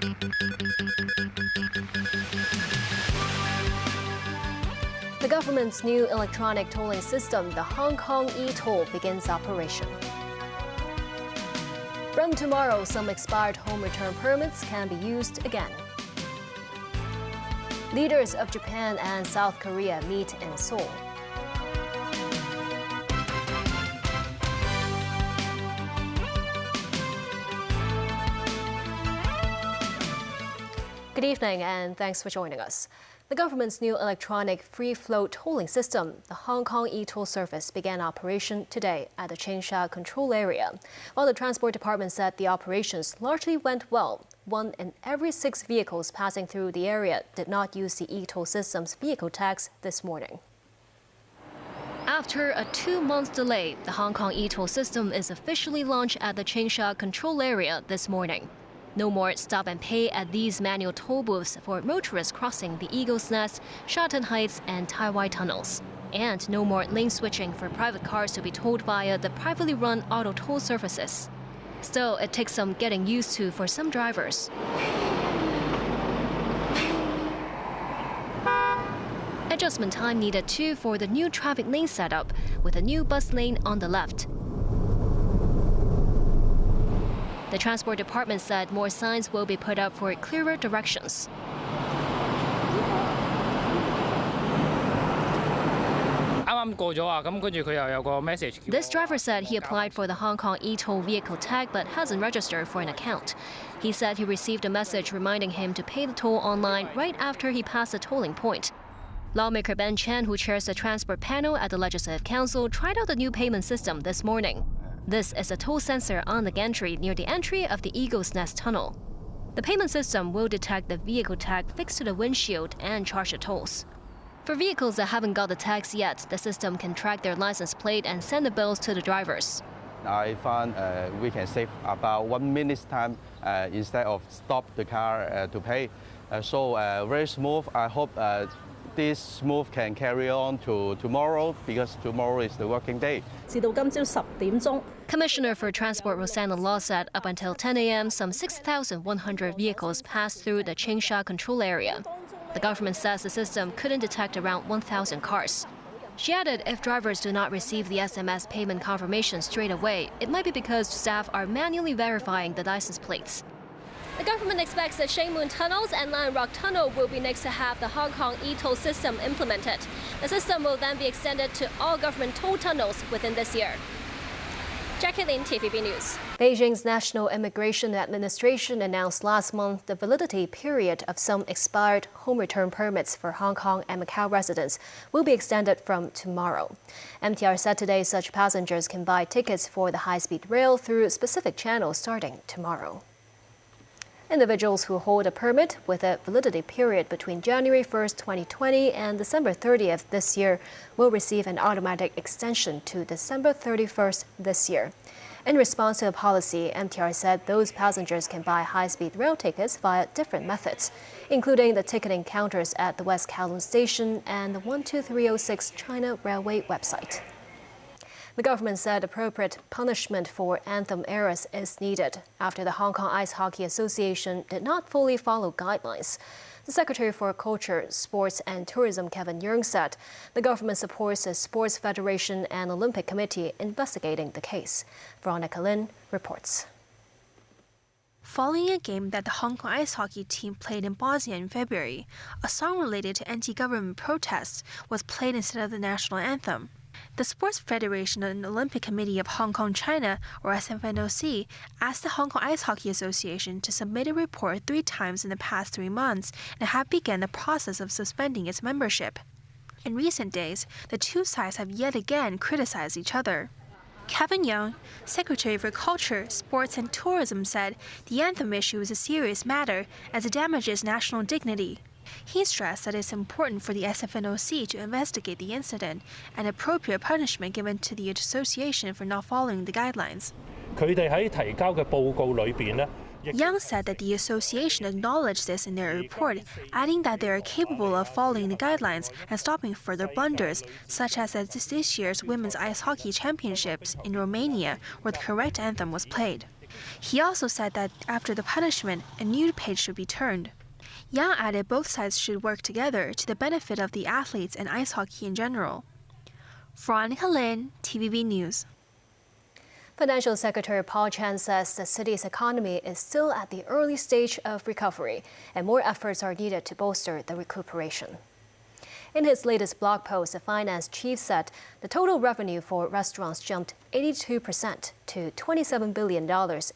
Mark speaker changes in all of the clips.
Speaker 1: The government's new electronic tolling system, the Kong ETO, begins operation. From tomorrow, some expired home return permits can be used again. Leaders of Japan and South Korea meet in Seoul. Good evening and thanks for joining us. The government's new electronic free-flow tolling system, the Hong Kong ETO service, began operation today at the Changsha control area. While the Transport Department said the operations largely went well, 1 in every 6 vehicles passing through the area did not use the ETO system's vehicle tags this morning. After a 2-month delay, the Hong Kong ETO system is officially launched at the Changsha control area this morning. No more stop and pay at these manual toll booths for motorists crossing the Eagle's Nest, Sha Tin Heights and Tai Wai tunnels. And no more lane switching for private cars to be tolled via the privately run auto toll services. Still, it takes some getting used to for some drivers. Adjustment time needed too for the new traffic lane setup, with a new bus lane on the left. The Transport Department said more signs will be put up for clearer directions. This driver said he applied for the Hong Kong ETO vehicle tag but hasn't registered for an account. He said he received a message reminding him to pay the toll online right after he passed the tolling point. Lawmaker Ben Chan, who chairs the transport panel at the Legislative Council, tried out the new payment system this morning. This is a toll sensor on the gantry near the entry of the Eagle's Nest tunnel. The payment system will detect the vehicle tag fixed to the windshield and charge the tolls. For vehicles that haven't got the tags yet, the system can track their license plate and send the bills to the drivers.
Speaker 2: I found we can save about 1 minute's time instead of stop the car to pay. So very smooth. I hope this smooth can carry on to tomorrow because tomorrow is the working day.
Speaker 1: Commissioner for Transport Rosanna Law said up until 10 a.m., some 6,100 vehicles passed through the Changsha control area. The government says the system couldn't detect around 1,000 cars. She added if drivers do not receive the SMS payment confirmation straight away, it might be because staff are manually verifying the license plates. The government expects the Shing Mun tunnels and Lion Rock Tunnel will be next to have the Hong Kong ETO system implemented. The system will then be extended to all government toll tunnels within this year. Jackie Lin, TVB News. Beijing's National Immigration Administration announced last month the validity period of some expired home return permits for Hong Kong and Macau residents will be extended from tomorrow. MTR said today such passengers can buy tickets for the high-speed rail through specific channels starting tomorrow. Individuals who hold a permit with a validity period between January 1st, 2020 and December 30th this year will receive an automatic extension to December 31st this year. In response to the policy, MTR said those passengers can buy high-speed rail tickets via different methods, including the ticketing counters at the West Kowloon Station and the 12306 China Railway website. The government said appropriate punishment for anthem errors is needed after the Hong Kong Ice Hockey Association did not fully follow guidelines. The Secretary for Culture, Sports and Tourism, Kevin Yeung, said the government supports the Sports Federation and Olympic Committee investigating the case. Veronica Lin reports.
Speaker 3: Following a game that the Hong Kong ice hockey team played in Bosnia in February, a song related to anti-government protests was played instead of the national anthem. The Sports Federation and Olympic Committee of Hong Kong, China, or SFNOC, asked the Hong Kong Ice Hockey Association to submit a report 3 times in the past 3 months and have begun the process of suspending its membership. In recent days, the two sides have yet again criticized each other. Kevin Yeung, Secretary for Culture, Sports and Tourism, said the anthem issue is a serious matter as it damages national dignity. He stressed that it's important for the SFNOC to investigate the incident and appropriate punishment given to the association for not following the guidelines. Young said that the association acknowledged this in their report, adding that they are capable of following the guidelines and stopping further blunders, such as at this year's Women's Ice Hockey Championships in Romania, where the correct anthem was played. He also said that after the punishment, a new page should be turned. Yang added both sides should work together to the benefit of the athletes and ice hockey in general. Veronica Lin, TVB News.
Speaker 1: Financial Secretary Paul Chan says the city's economy is still at the early stage of recovery, and more efforts are needed to bolster the recuperation. In his latest blog post, the finance chief said the total revenue for restaurants jumped 82% to $27 billion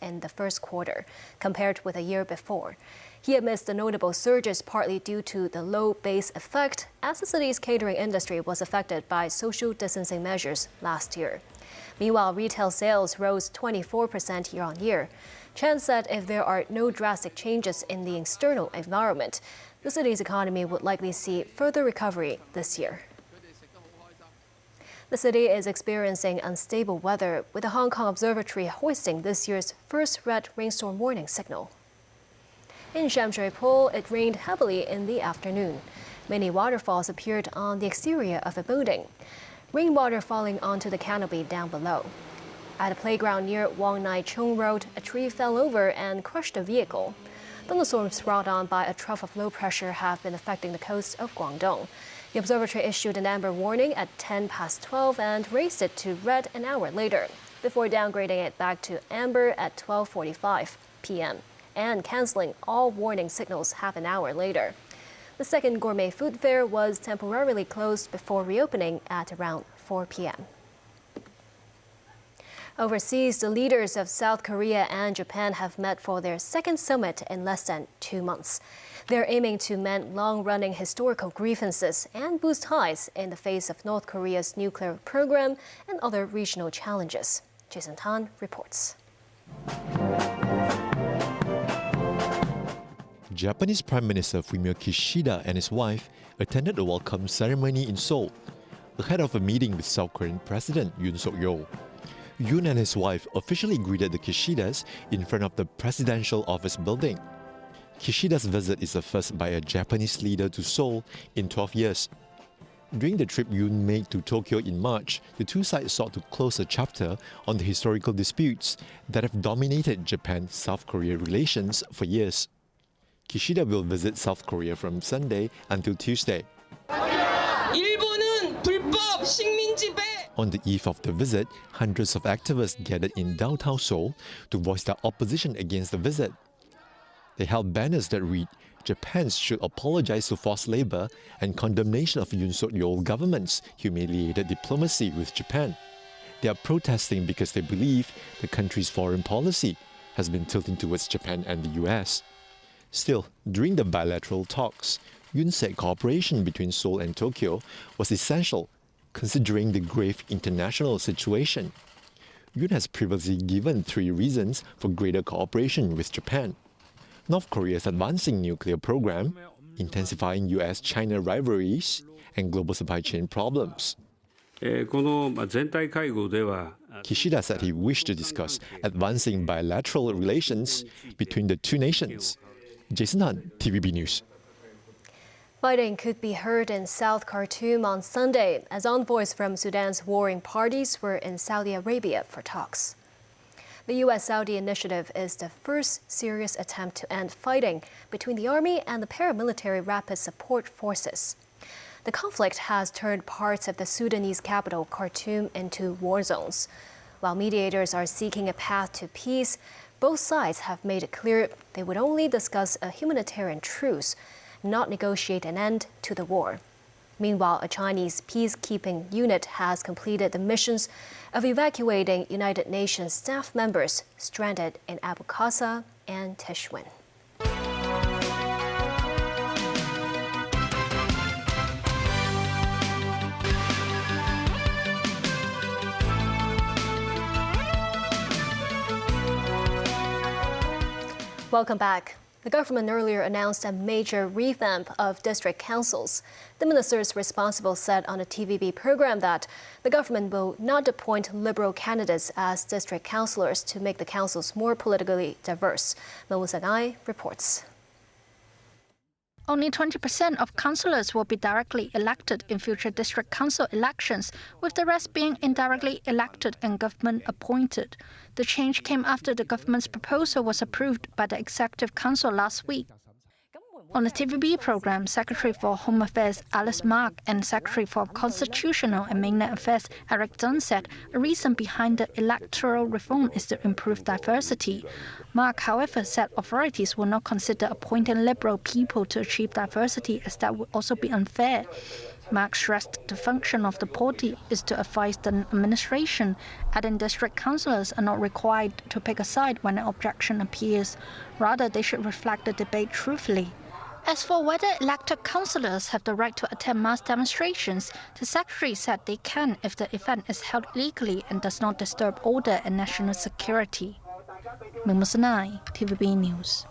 Speaker 1: in the first quarter, compared with a year before. He admits the notable surges partly due to the low base effect, as the city's catering industry was affected by social distancing measures last year. Meanwhile, retail sales rose 24% year-on-year. Chan said if there are no drastic changes in the external environment, the city's economy would likely see further recovery this year. The city is experiencing unstable weather, with the Hong Kong Observatory hoisting this year's first red rainstorm warning signal. In Sham Shui Po, it rained heavily in the afternoon. Many waterfalls appeared on the exterior of the building, rainwater falling onto the canopy down below. At a playground near Wong Nai Chung Road, a tree fell over and crushed a vehicle. Thunderstorms brought on by a trough of low pressure have been affecting the coast of Guangdong. The observatory issued an amber warning at 12 and raised it to red an hour later, before downgrading it back to amber at 12:45 p.m. and canceling all warning signals half an hour later. The second gourmet food fair was temporarily closed before reopening at around 4 p.m. Overseas, the leaders of South Korea and Japan have met for their second summit in less than 2 months. They're aiming to mend long-running historical grievances and boost ties in the face of North Korea's nuclear program and other regional challenges. Jason Tan reports.
Speaker 4: Japanese Prime Minister Fumio Kishida and his wife attended a welcome ceremony in Seoul, ahead of a meeting with South Korean President Yoon Suk-yeol. Yoon and his wife officially greeted the Kishidas in front of the presidential office building. Kishida's visit is the first by a Japanese leader to Seoul in 12 years. During the trip Yoon made to Tokyo in March, the two sides sought to close a chapter on the historical disputes that have dominated Japan-South Korea relations for years. Kishida will visit South Korea from Sunday until Tuesday. On the eve of the visit, hundreds of activists gathered in downtown Seoul to voice their opposition against the visit. They held banners that read, "Japan should apologize to forced labor," and condemnation of Yoon Suk-yeol government's humiliated diplomacy with Japan. They are protesting because they believe the country's foreign policy has been tilting towards Japan and the US. Still, during the bilateral talks, Yoon said cooperation between Seoul and Tokyo was essential, considering the grave international situation. Yoon has previously given 3 reasons for greater cooperation with Japan: North Korea's advancing nuclear program, intensifying US-China rivalries, and global supply chain problems. Kishida said he wished to discuss advancing bilateral relations between the two nations. Jason Han, TVB News.
Speaker 1: Fighting could be heard in South Khartoum on Sunday, as envoys from Sudan's warring parties were in Saudi Arabia for talks. The U.S.-Saudi initiative is the first serious attempt to end fighting between the army and the paramilitary rapid support forces. The conflict has turned parts of the Sudanese capital, Khartoum, into war zones. While mediators are seeking a path to peace, both sides have made it clear they would only discuss a humanitarian truce, not negotiate an end to the war. Meanwhile, a Chinese peacekeeping unit has completed the missions of evacuating United Nations staff members stranded in Abu Qasa and Tishwin. Welcome back. The government earlier announced a major revamp of district councils. The ministers responsible said on a TVB program that the government will not appoint liberal candidates as district councillors to make the councils more politically diverse. Mo Sang-ai reports.
Speaker 5: Only 20% of councillors will be directly elected in future district council elections, with the rest being indirectly elected and government appointed. The change came after the government's proposal was approved by the Executive Council last week. On the TVB program, Secretary for Home Affairs Alice Mark and Secretary for Constitutional and Mainland Affairs Eric Dunn said a reason behind the electoral reform is to improve diversity. Mark, however, said authorities will not consider appointing Liberal people to achieve diversity, as that would also be unfair. Mark stressed the function of the party is to advise the administration, adding district councillors are not required to pick a side when an objection appears. Rather, they should reflect the debate truthfully. As for whether elected councillors have the right to attend mass demonstrations, the Secretary said they can if the event is held legally and does not disturb order and national security. Mimosanai, TVB News.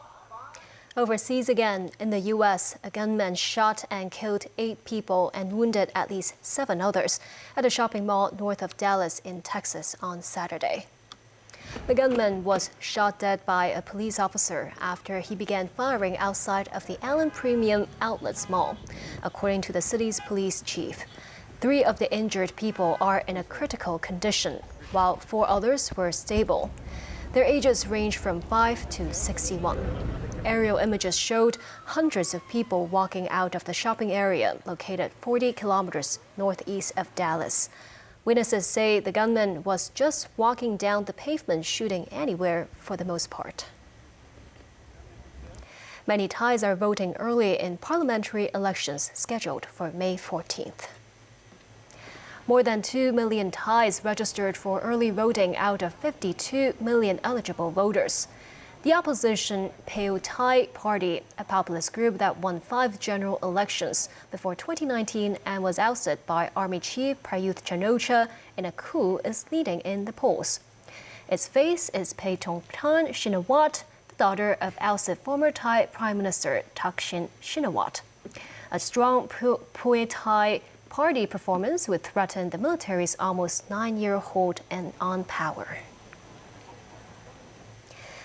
Speaker 1: Overseas again, in the U.S., a gunman shot and killed 8 people and wounded at least 7 others at a shopping mall north of Dallas in Texas on Saturday. The gunman was shot dead by a police officer after he began firing outside of the Allen Premium Outlets Mall, according to the city's police chief. 3 of the injured people are in a critical condition, while 4 others were stable. Their ages range from 5 to 61. Aerial images showed hundreds of people walking out of the shopping area located 40 kilometers northeast of Dallas. Witnesses say the gunman was just walking down the pavement shooting anywhere for the most part. Many Thais are voting early in parliamentary elections scheduled for May 14th. More than 2 million Thais registered for early voting out of 52 million eligible voters. The opposition Pheu Thai Party, a populist group that won 5 general elections before 2019 and was ousted by Army Chief Prayuth Chan-o-cha in a coup, is leading in the polls. Its face is Paetongtarn Shinawatra, the daughter of ousted former Thai Prime Minister Thaksin Shinawatra. A strong Pheu Thai Party performance would threaten the military's almost 9-year hold on power.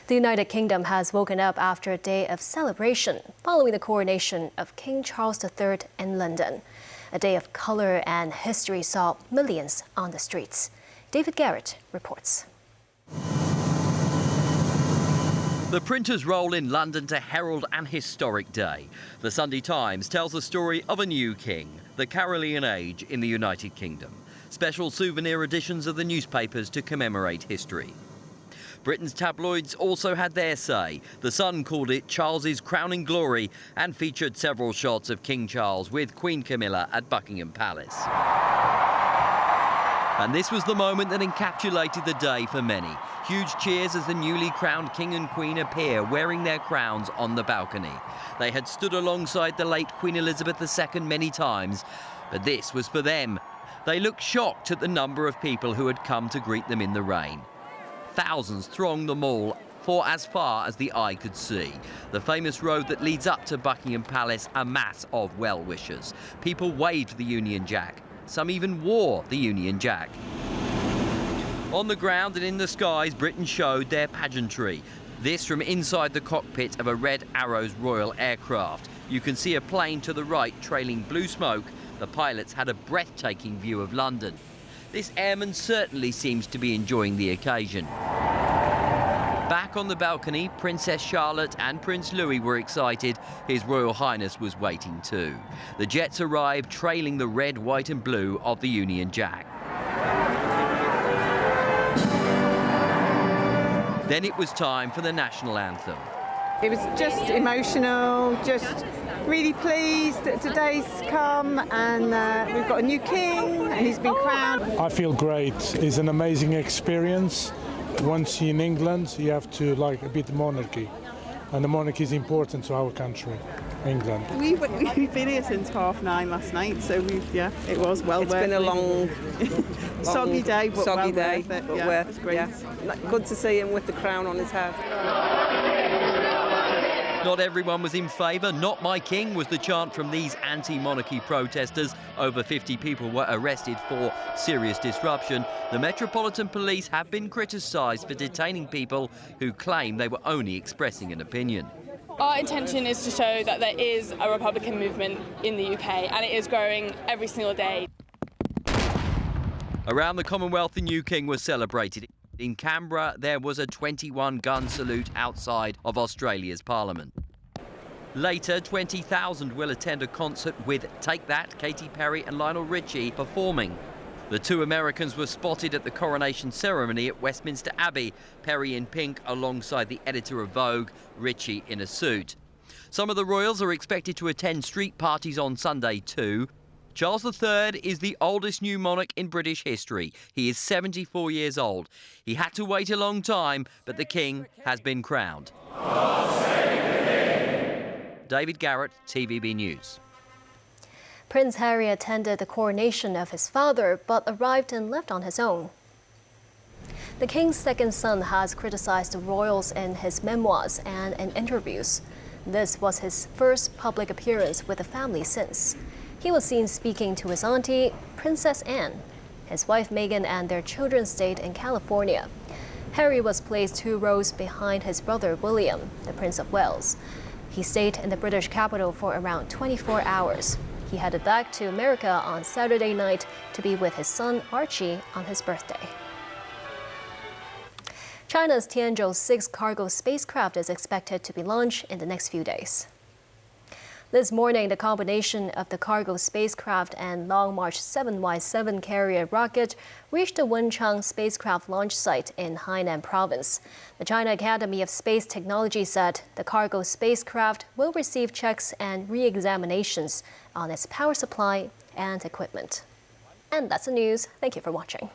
Speaker 1: The United Kingdom has woken up after a day of celebration following the coronation of King Charles III in London. A day of colour and history saw millions on the streets. David Garrett reports.
Speaker 6: The printers roll in London to herald an historic day. The Sunday Times tells the story of a new king, the Carolingian age in the United Kingdom. Special souvenir editions of the newspapers to commemorate history. Britain's tabloids also had their say. The Sun called it Charles's crowning glory and featured several shots of King Charles with Queen Camilla at Buckingham Palace. And this was the moment that encapsulated the day for many. Huge cheers as the newly crowned King and Queen appear wearing their crowns on the balcony. They had stood alongside the late Queen Elizabeth II many times, but this was for them. They looked shocked at the number of people who had come to greet them in the rain. Thousands thronged the mall for as far as the eye could see. The famous road that leads up to Buckingham Palace, a mass of well-wishers. People waved the Union Jack. Some even wore the Union Jack. On the ground and in the skies, Britain showed their pageantry. This from inside the cockpit of a Red Arrows Royal aircraft. You can see a plane to the right trailing blue smoke. The pilots had a breathtaking view of London. This airman certainly seems to be enjoying the occasion. Back on the balcony, Princess Charlotte and Prince Louis were excited. His Royal Highness was waiting too. The jets arrived trailing the red, white and blue of the Union Jack. Then it was time for the national anthem.
Speaker 7: It was just emotional, just really pleased that today's come and we've got a new king and he's been crowned.
Speaker 8: I feel great. It's an amazing experience. Once in England, you have to like a bit the monarchy. And the monarchy is important to our country, England.
Speaker 7: We've been here since 9:30 last night, so it was well worth it. It's been a long, soggy day, but
Speaker 9: soggy
Speaker 7: well
Speaker 9: day,
Speaker 7: worth it.
Speaker 9: but
Speaker 7: Yeah,
Speaker 9: worth,
Speaker 7: it's great.
Speaker 9: yeah. Good to see him with the crown on his head.
Speaker 6: Not everyone was in favour. "Not my king" was the chant from these anti-monarchy protesters. Over 50 people were arrested for serious disruption. The Metropolitan Police have been criticised for detaining people who claim they were only expressing an opinion.
Speaker 10: Our intention is to show that there is a Republican movement in the UK and it is growing every single day.
Speaker 6: Around the Commonwealth, the new king was celebrated. In Canberra, there was a 21-gun salute outside of Australia's Parliament. Later, 20,000 will attend a concert with Take That, Katy Perry and Lionel Richie performing. The two Americans were spotted at the coronation ceremony at Westminster Abbey, Perry in pink alongside the editor of Vogue, Richie in a suit. Some of the royals are expected to attend street parties on Sunday too. Charles III is the oldest new monarch in British history. He is 74 years old. He had to wait a long time, but the king has been crowned. David Garrett, TVB News.
Speaker 1: Prince Harry attended the coronation of his father, but arrived and left on his own. The king's second son has criticized the royals in his memoirs and in interviews. This was his first public appearance with the family since. He was seen speaking to his auntie, Princess Anne. His wife Meghan and their children stayed in California. Harry was placed 2 rows behind his brother William, the Prince of Wales. He stayed in the British capital for around 24 hours. He headed back to America on Saturday night to be with his son Archie on his birthday. China's Tianzhou 6 cargo spacecraft is expected to be launched in the next few days. This morning, the combination of the cargo spacecraft and Long March 7Y7 carrier rocket reached the Wenchang spacecraft launch site in Hainan province. The China Academy of Space Technology said the cargo spacecraft will receive checks and re-examinations on its power supply and equipment. And that's the news. Thank you for watching.